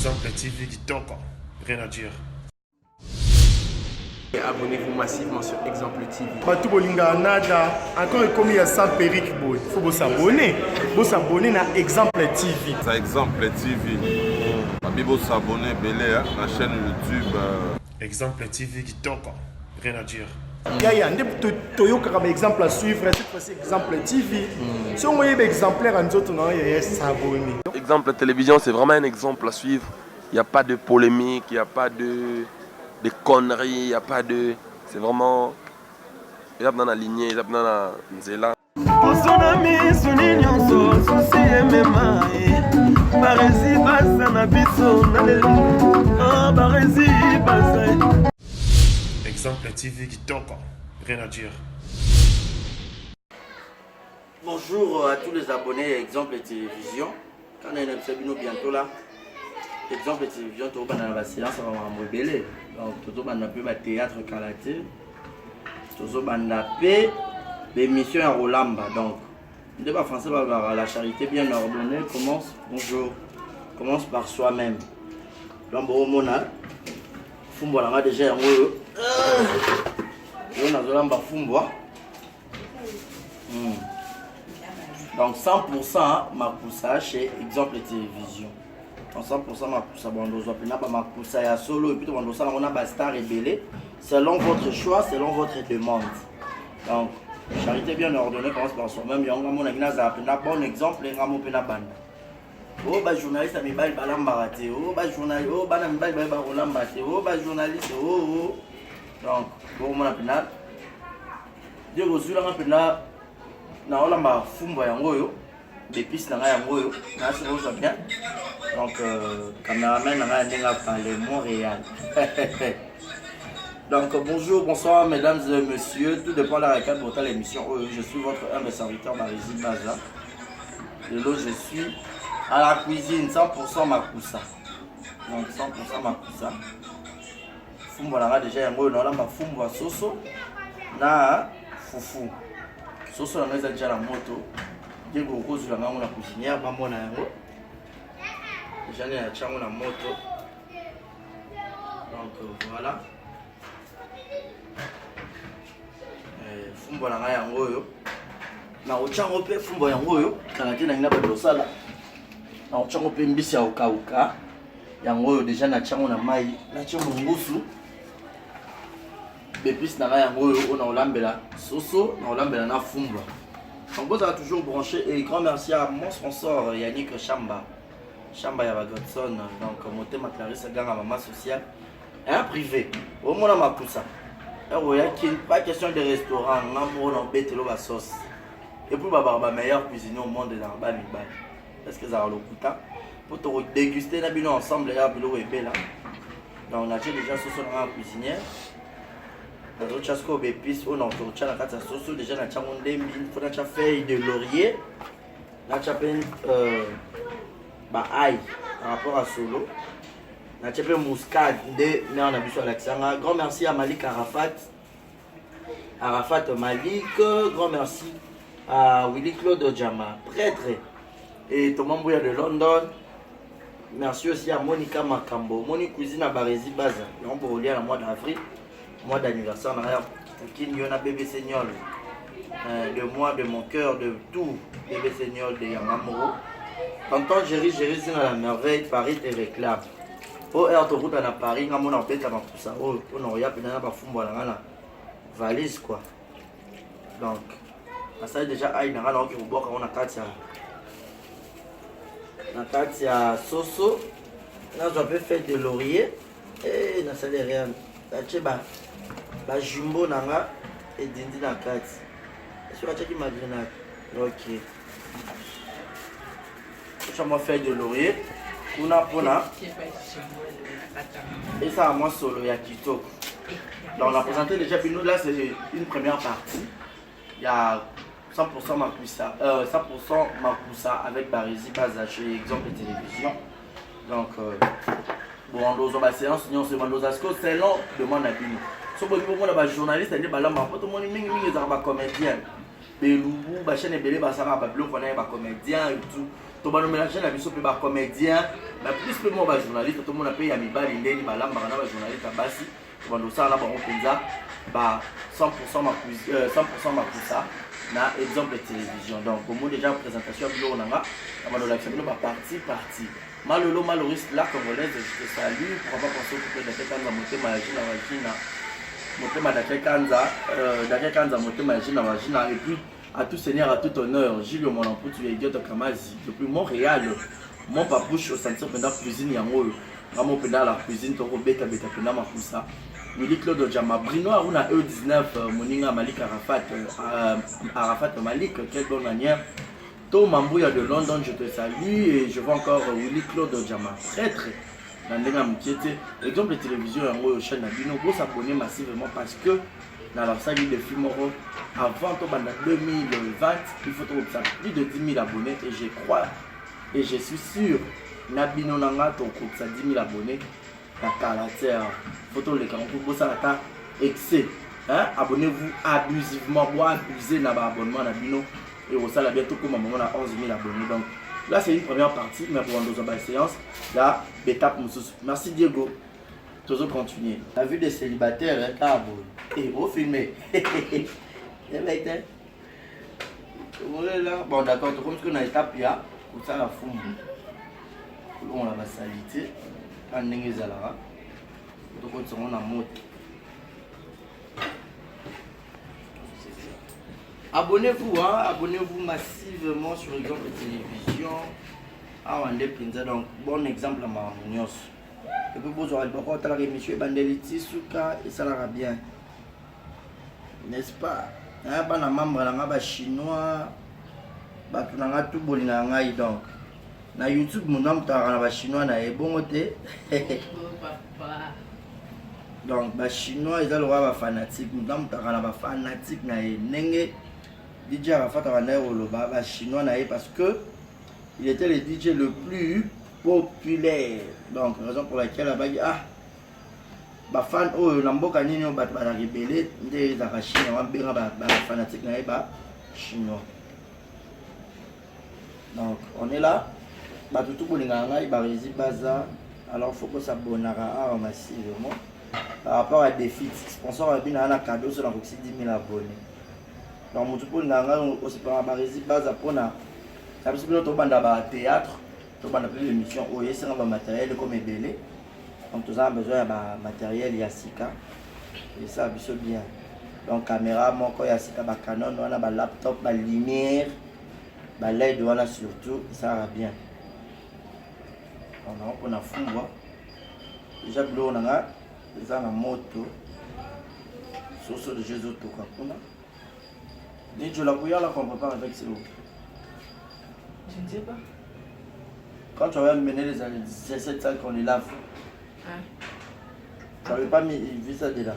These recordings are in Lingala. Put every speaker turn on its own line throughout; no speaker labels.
Exemple TV Kitoko, rien à dire.
Abonnez-vous massivement sur Exemple TV.
Batou Bolinga Nada, encore commis à sans périque boy. Faut vous s'abonner. Vous s'abonner à Exemple TV.
Ça Exemple TV. Vous s'abonner belé à la chaîne YouTube.
Exemple TV Kitoko, rien à dire.
Yaya, un exemple à suivre, cette fois-ci Exemple TV. Si on voyait exemplaire en autres, non, il y a s'abonner.
Exemple télévision, c'est vraiment un exemple à suivre. Il n'y a pas de polémique, il n'y a pas de conneries, il n'y a pas de... C'est vraiment... Il y a dans la lignée, il y a dans la nzela.
Exemple TV Kitoko, rien à dire.
Bonjour à tous les abonnés Exemple Télévision. Quand on est bientôt là, Exemple Télévision, tout le monde a la séance, on va m'embêler. Donc, tout le monde a pu théâtre karaté. Tout le monde a pu l'émission à Rolamba. Donc, le débat français va avoir la charité bien ordonnée. Commence par soi-même. Donc, on a Fumbola déjà un peu. On a Zolamba Fumboa. Donc 100% Makusa chez Exemple Télévision. Donc 100% Makusa, Makusa ya solo et puis on a star rébellé. Selon votre choix, selon votre demande. Donc charité bien ordonnée commence par soi-même. Mon bon exemple, oh bah journaliste ami bal balambaraté, oh bah journaliste, oh bah nami bal balambaraté, oh bah journaliste, oh. Donc bon mon apena. Dieu vous sur la na olamba fumbo yango yo des pistes na yango yo na se vous bien. Donc caméraman na ndenga parler Montréal. Donc bonjour, bonsoir mesdames et messieurs, tout dépend de la requête pour l'émission. Je suis votre humble serviteur Marézi Baza. De l'eau je suis à la cuisine 100% Makusa. Donc 100% Makusa. Fumbo na déjà yango na olamba fumbo soso na fufu. Soso na neza déjà la moto. Diego Rose la ngamo na cuisinière bamona yango. Déjà na chango na moto. Donc voilà. Fumbo na nga yango yo. Na ochango pe fumbo yango yo. Kanate na ngina ba dosala. Na ochango pe mbisi ya ukauka. Yango yo déjà na chango na mai. Na chango ngusu. Bépis na yango on a olambela soso na olambela na fumba. Donc vous avez toujours branché et grand merci à mon sponsor Yannick Chamba ya Godson. Donc Motema Clarisse Ganga maman sociale et un privé au monde ma poussa. Et pas question de restaurant, on a bête la sauce. Et puis baba meilleur cuisinier au monde dans ba mi ba. Est-ce que ça a le kuta pour te déguster na bino ensemble ya bilo et bella. Donc on a déjà soso na cuisinière. Dans le chasco d'épices, on a déjà la carte à sauce, déjà la chamon d'embi, il faut la feuille de laurier, la chapelle ail par rapport à solo, la chapelle muscade de mais on a vu sur l'Alexandre. Grand merci à Malik Arafat Malik, grand merci à Willy Claude Djama, prêtre et Thomas Mbouya de London. Merci aussi à Monica Makambo, Monique Cuisine à Barézi Baza, on peut relier à la mois d'avril. Mois d'anniversaire, on a bébé Seigneur, de moi, de mon cœur, de tout, bébé Seigneur de Yamamoro. Tonton Jerry, c'est à la merveille, Paris te réclame. Oh, et autoroute à Paris, on a fait tout ça. Oh, on a eu une valise quoi. Donc, ça est déjà aïe, on a Katia Soso, on a fait de laurier, et on a salé rien. Ba jumbo nanga et dindi na kati. Est-ce que tu as dit ma grenade? Ok. Je vais faire de laurier. Kuna pona. Et ça à moi solo ya kitoko. Donc on a présenté déjà Bino là, c'est une première partie. Il y a 100% Makusa, 100% Makusa avec Barézi Baza chez Exemple Télévision. Donc bon, on a séance, on se demande c'est long, demande à Bino. Si vous avez un journaliste, il y a un comédien. belubu ba chaîne ebele ba sanga ba biloko na ba comédien et tout to ba no mélanger na biso pe ba comédien na plus pe mo ba journaliste to mona pe ya mibali ndeni ba lamba na ba journaliste basi to ba no sala ba penza ba 100% makusa na exemple télévision. Donc au moins déjà présentation bio nanga na ba l'action ba partie malolo maloriste la congolaise, je te salue pour pas penser que de cette canza motema ya jina vagina motema da kanza motema ya jina vagina et puis à tout seigneur à tout honneur Gilles mon emploi tu es idiot Kamazi depuis Montréal mon papouche au sentir pendant cuisine yango ngamo pendant la cuisine to beta pendant mafusa Willy Claude Jama Brino Aruna E19 Moninga Malik Arafat Malik quelle bonne manière Tom Mambouya de London, je te salue et je vois encore Willy Claude Jama, très dans les exemple de télévision en chaîne Nabino, vous s'abonner massivement parce que dans la salle de films avant 2020, il faut plus de 10 000 abonnés et je crois et je suis sûr Nabino Nanga to 10 000 abonnés la caractère photo les camps pour ça la excès hein abonnez-vous abusivement ou abuser na abonnement Nabino et au salaire bientôt comme on a 11 000 abonnés. Donc là c'est une première partie, mais pour une séance, là, étape merci Diego. Toujours continuer. La vue des célibataires, hein, et au filmer. Bon d'accord, comme ce qu'on a étape là, pour ça la foule. On la salité. On n'est pas là. Donc on a moto. Abonnez-vous, hein? Abonnez-vous massivement sur exemple télévision. Ah, on est donc bon exemple à ma mounios. Et puis vous aurez beaucoup de l'émission Bandeliti Souka et ça ira bien. N'est-ce pas? Hein, bah, na membre na chinois, bah, tu n'as tout bon donc. Na YouTube, mon nom t'as chinois na ebongote. Donc, bah chinois ils ont le droit fanatique, mon nom t'as fanatique na nenge. DJ Arafat a chinois parce que il était le DJ le plus populaire. Donc raison pour laquelle la bague ba fan oh namboka nini ba rebelle nde za chinois ba fanatique na ba chinois. Donc on est là ba tout bolinga ngai ba rezi baza alors faut que ça bonara massivement par rapport à défi sponsor a bien un cadeau sur la 10 000 abonnés. Donc, je suis aussi pour la base pour la théâtre, pour la émission où il y a un matériel comme Ebele. Donc, nous avons besoin de matériel Yassika. Et ça, c'est bien. Donc, caméra, mon Yassika, Canon, on a un laptop, la lumière, LED, on a surtout, ça va bien. On a fou, déjà, on a une moto. Sur de Jésus, tout comme ça. Dis je la bouillard là qu'on prépare avec ces eaux. Je ne sais pas. Quand tu avais mené les années 17 salles qu'on les lave, tu n'avais pas vu ça déjà.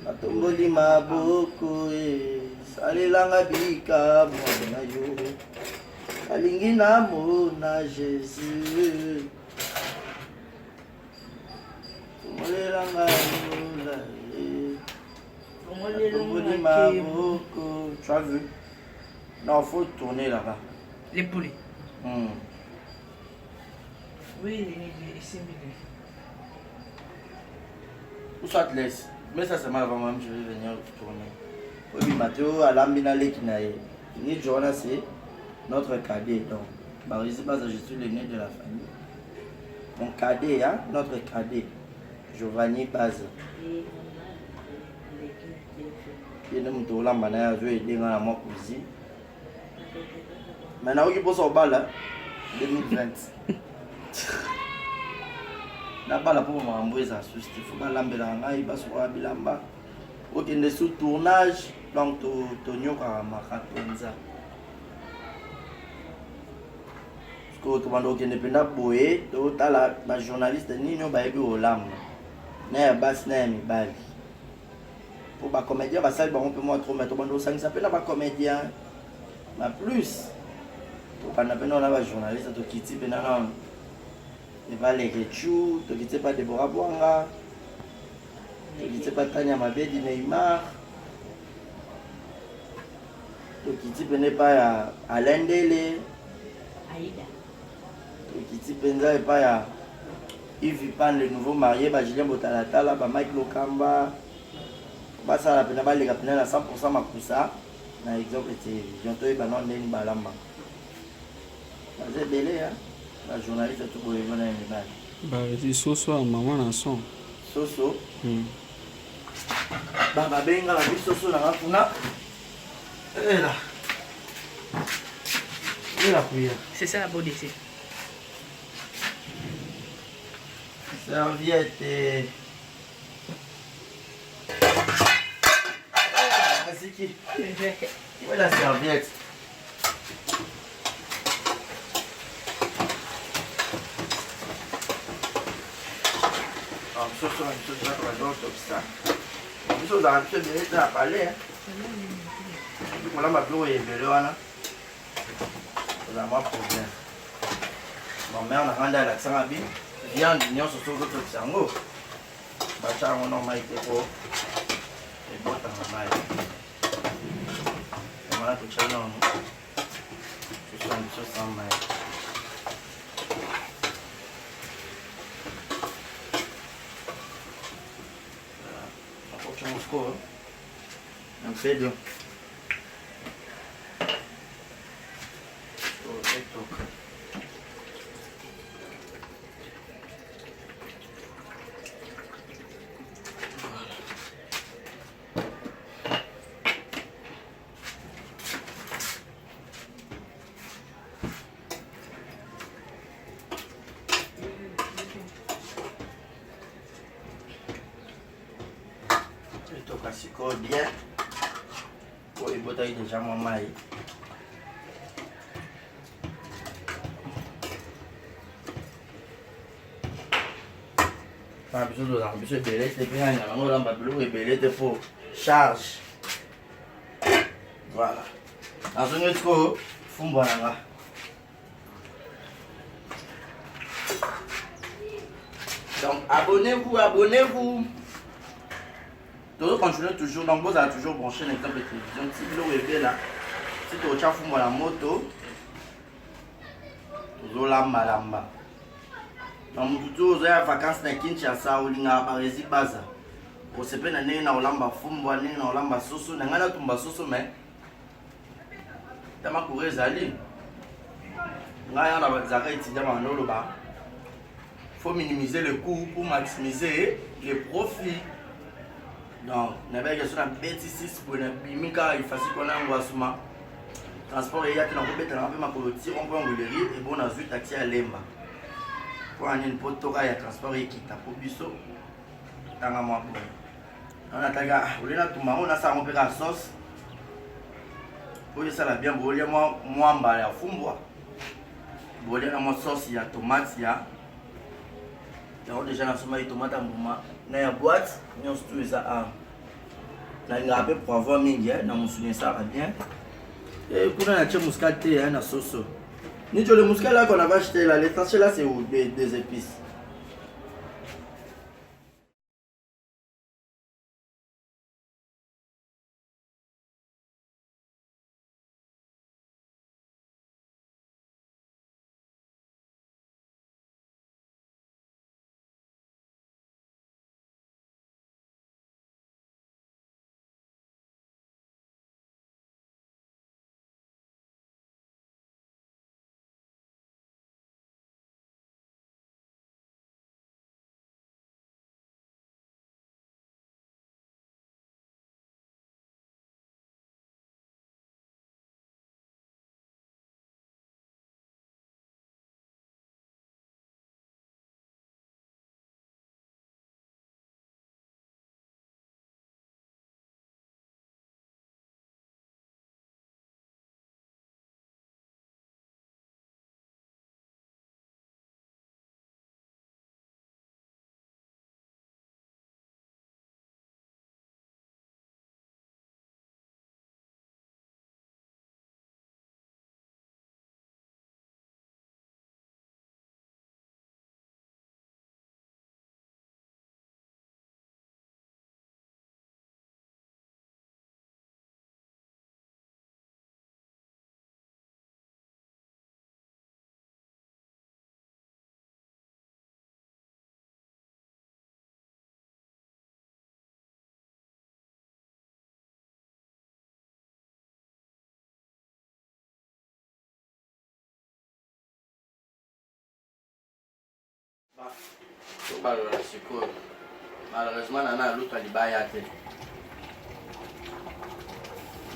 Atomboli maboko salelanga bika mwana yo alingi na mona Jésus. Tu as vu? Non, il faut tourner là-bas.
Les poulets.
Oui,
les simili.
Où ça te laisse? Mais ça c'est mal avant même, je vais venir tourner. Oui, Mathéo, à l'ambina lekinaye. Ni Johanna, c'est notre cadet. Donc, je suis l'aîné de la famille. Mon cadet, hein? Notre cadet. Giovanni Baz. Il est tout là, maintenant, je vais aider dans la cuisine. Maintenant, il pose au bal, 2020. La balle pour m'envoyer ça, il faut pas l'embellir, il va se voir bilamba. Ok, on est sous tournage, donc Tonio Karamakatwenza. Parce que tu vas donc ne pas boyer, tu as la journaliste Nino Baby Olam. Né basse né mi bali. Pour ba comédien ba ça on peut moi trop mettre bando ça s'appelle pas comédien. Mais plus. To pas na pena ba journaliste to kiti pena non. Et va les rechou, to kiti pas Deborah Bwanga. tokiti mpe Tania Mabedi Neymar, tokiti pene epai ya Alain Dele, tokiti mpenza epai ya Yves Pan le nouveau marié, Julien Botalatala, Mike Lokamba, basala pena baleka pena na 100% makusa na exemple télévision toyeba no ndeni balamba baze belé la journaliste tout boyeba na mibali
Bah, Soso à maman na son.
Soso ba benga la biso Soso na kuna là kuya
C'est ça la bonne ici.
serviette Qui où est la serviette? Ce sont les ça. Nous sommes dans un peu de la palais. Voilà ma bureau est belle. C'est un problème. Ma mère n'a rendu à l'accent à vie. Viande, l'union sur tout le sango. Bacha, mon nom a été beau. Et bon, t'as ma mère. Voilà tout ça, non. Je suis un peu sans mère. Un peu de bien pour les bouteilles déjà mon maïs. L'ambition de belé, c'est bien, on a un belé de faux charge. Voilà. Dans une autre fumboana. Donc abonnez-vous, abonnez-vous. Toujours continuez toujours, donc vous avez toujours branché l'exemple de télévision. Si vous avez là, si tu as fait la moto, toujours la malamba. Donc vous avez vacances dans Kinshasa ou dans Paris Baza. Vous savez que vous avez olamba fumbo, vous avez olamba soso, vous avez tumba soso mais tama courir zali. Vous avez étudié dans le bas. Il faut minimiser le coût pour maximiser les profits. Donc, nous avons un petit 6 pour nous faire un transport et un peu de on peut enlever et bon, on a vu taxi à l'emba. Pour un pote, il y a transport et qui t'a pour biso. On a on a ça, on peut la sauce. Pour ça, la bien, il y a moins de fumbois. Il y a une sauce, il y a tomate, il y a déjà des tomates en bouma. Dans la boîte, nous avons tout ça. Nous avons pour avoir mingi, nous avons ça bien. Et pour nous, nous avons muscaté, nous avons sauce. Nous avons le muscat là qu'on avait acheté, l'essentiel là c'est des épices. Malheureusement, on a l'autre libaya.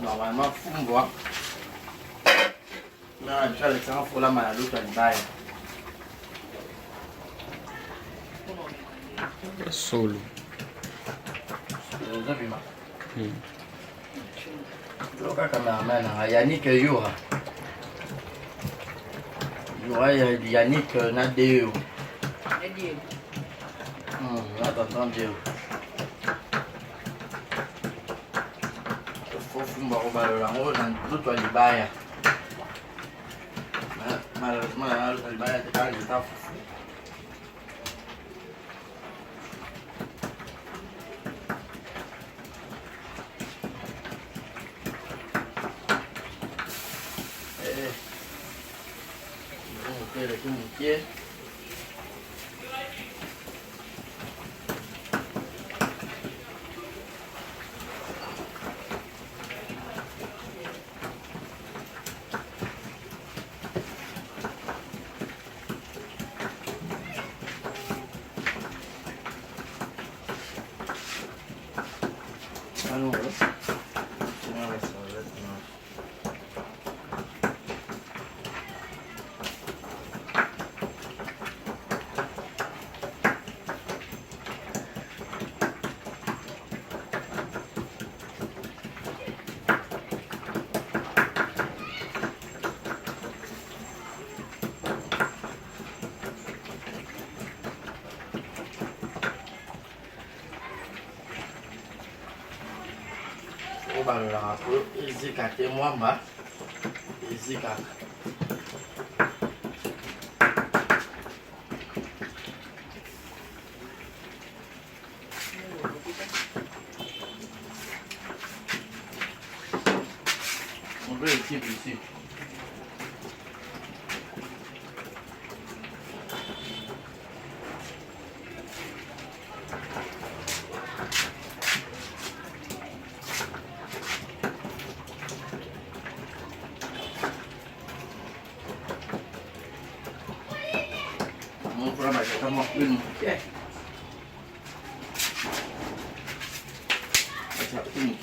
Normalement, Fumboa. Non, je vais faire un fou là, mais l'autre libaya.
Solo.
Loka cameraman, Yannick Youra. Youra, Yannick Nadeo. Attends, Dieu. Il faut fumer au ballon, dans l'autre libaya. Malheureusement, l'autre libaya, c'est pas le temps. Yeah. balolaka po ezika te mwamba ezikaka. On veut le type ici.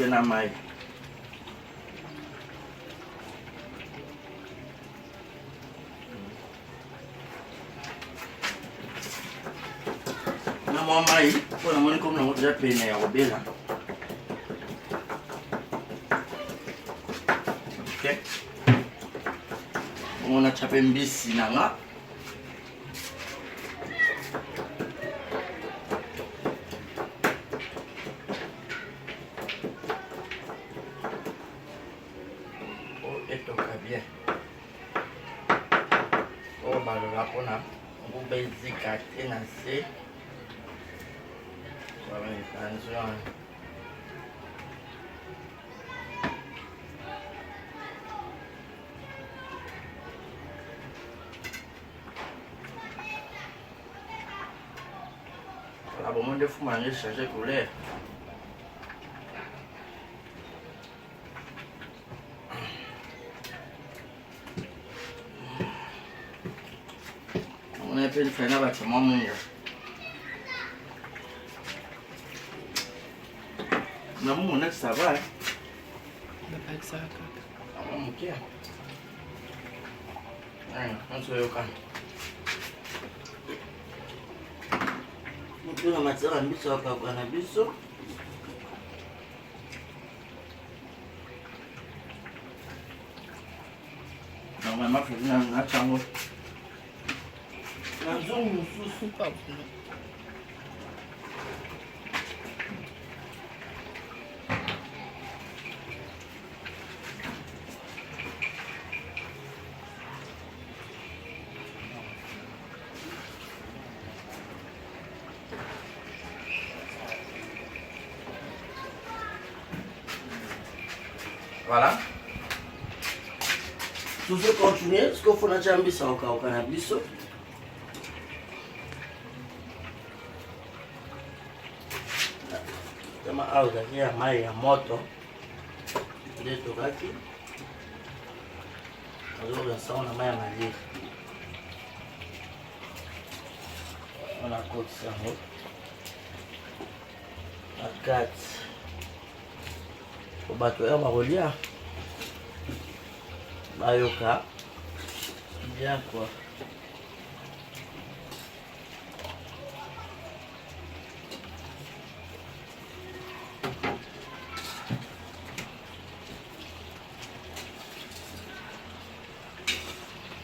Na mai na mwa mai mpona moni komi nango deja pene ya kobela omona chape mbisi nanga bien. Oh, bah, le lapon a un peu de carte nassé. Attention. La bombe de fou manger changer couleur. On a fait faire un bâtiment mondial. On a ça va.
Pas que ça.
Ok. On se voit quand. On peut la matière à biso à cannabis. Normalement, il faut venir à Chango.
Pas
Voilà. Tout ce continuer, ce qu'il faut na jambi ça au cannabis. Kama au ya mai ya moto. Ndio tokaki. Ndio sawa na mai ya mali. On a côte ça. La 4. Au bateau, on va relier. Mayoka. Bien quoi.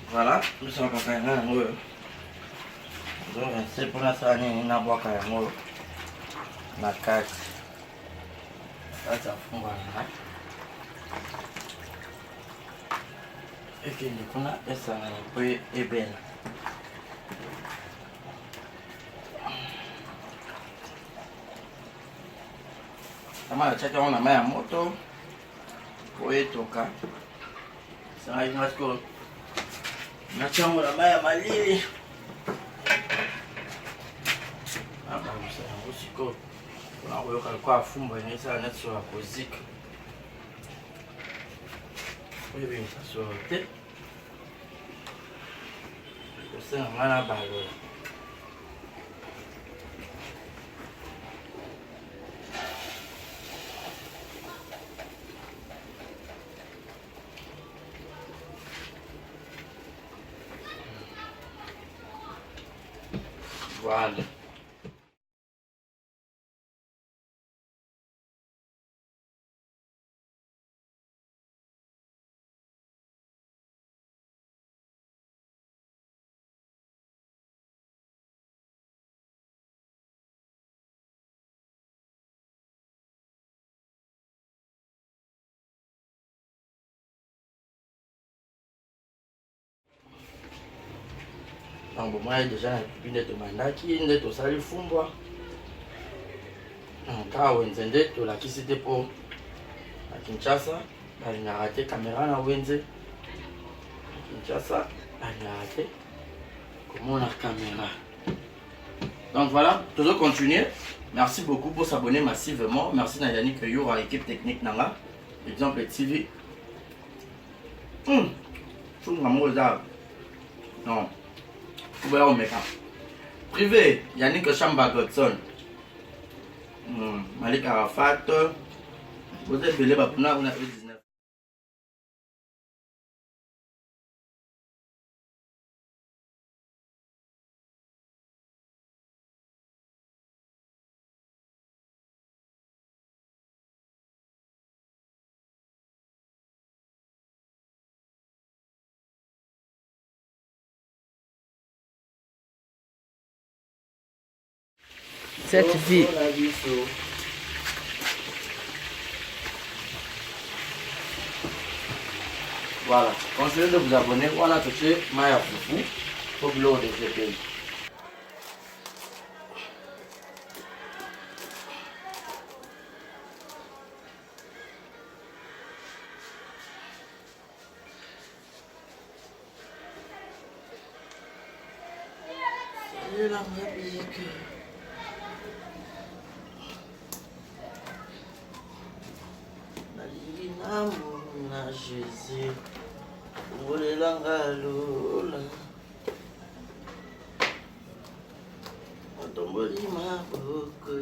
Voilà, nous sommes pas quand même. Donc, c'est pour la salle, on a boire quand même. La 4. Ça fond voilà. Et puis, on a ça, puis, et bien. Kama chaka on a ma moto. Pour toka. Ça va une score. Na chango na maya malili. Hapa msana usiko. Unaoyoka kwa fumbo inaweza na sio akozika. Wewe msasote. Usana mana balo. Voilà. Donc moi déjà nde tomandaki nde tosali fumbwa kaka wenze nde tolakisi te mpo na Kinshasa balingaka te caméra na wenze na Kinshasa balingaka te komona caméra. Donc voilà, toujours continuer. Merci beaucoup pour s'abonner massivement. Merci na Yannick Youra, équipe technique nanga Exemple TV. Non. Voilà au make-up. Privé, Yannick Chamba Godson. Malik Arafat. Vous êtes belé, on a eu 19.
Cette vie.
Voilà, continuez de vous abonner. Voilà, touché Maya Foufou pour l'eau de ce pays. C'est la musique. Na Jésus, olelanga lola, otomboli maboko.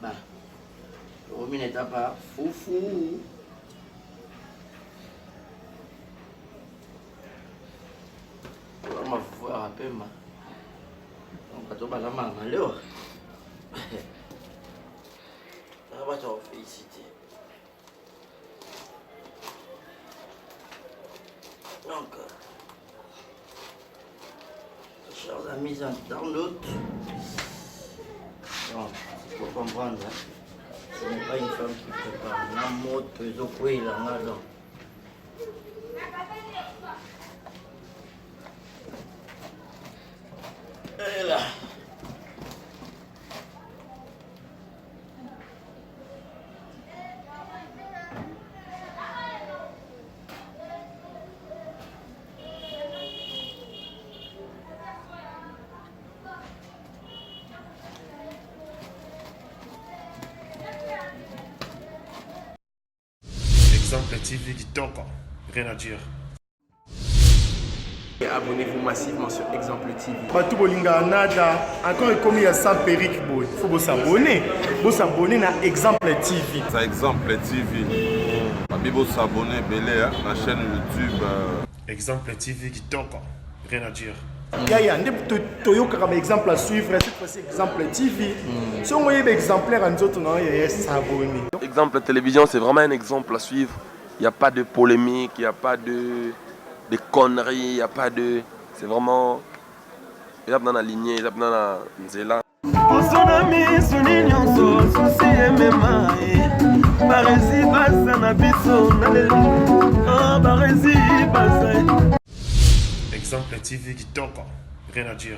Bah, Romi n'est pas foufou. Mafua mapema ukatoba kama leo wacha wafelicite. Donc chers amis internautes, il faut comprendre, ce n'est pas une femme qui prépare la mode peso quoi il en a donc. Et là.
TV Kitoko, rien à dire.
Et abonnez-vous massivement sur Exemple TV.
Batou Bolinga Nada, encore commis à 100 périques, il faut vous s'abonner. Vous s'abonner à Exemple TV.
C'est Exemple TV. Bibo s'abonner belé la chaîne YouTube.
Exemple TV Kitoko, rien à dire.
Yaya, Toyo comme exemple à suivre, cette fois-ci Exemple TV. Si on voyait exemplaire en autres, on va s'abonner.
Exemple télévision, c'est vraiment un exemple à suivre. Il n'y a pas de polémique, il n'y a pas de conneries, il n'y a pas de... C'est vraiment... Il y a dans la lignée, il y a dans la nzela.
Exemple TV Kitoko, rien à dire.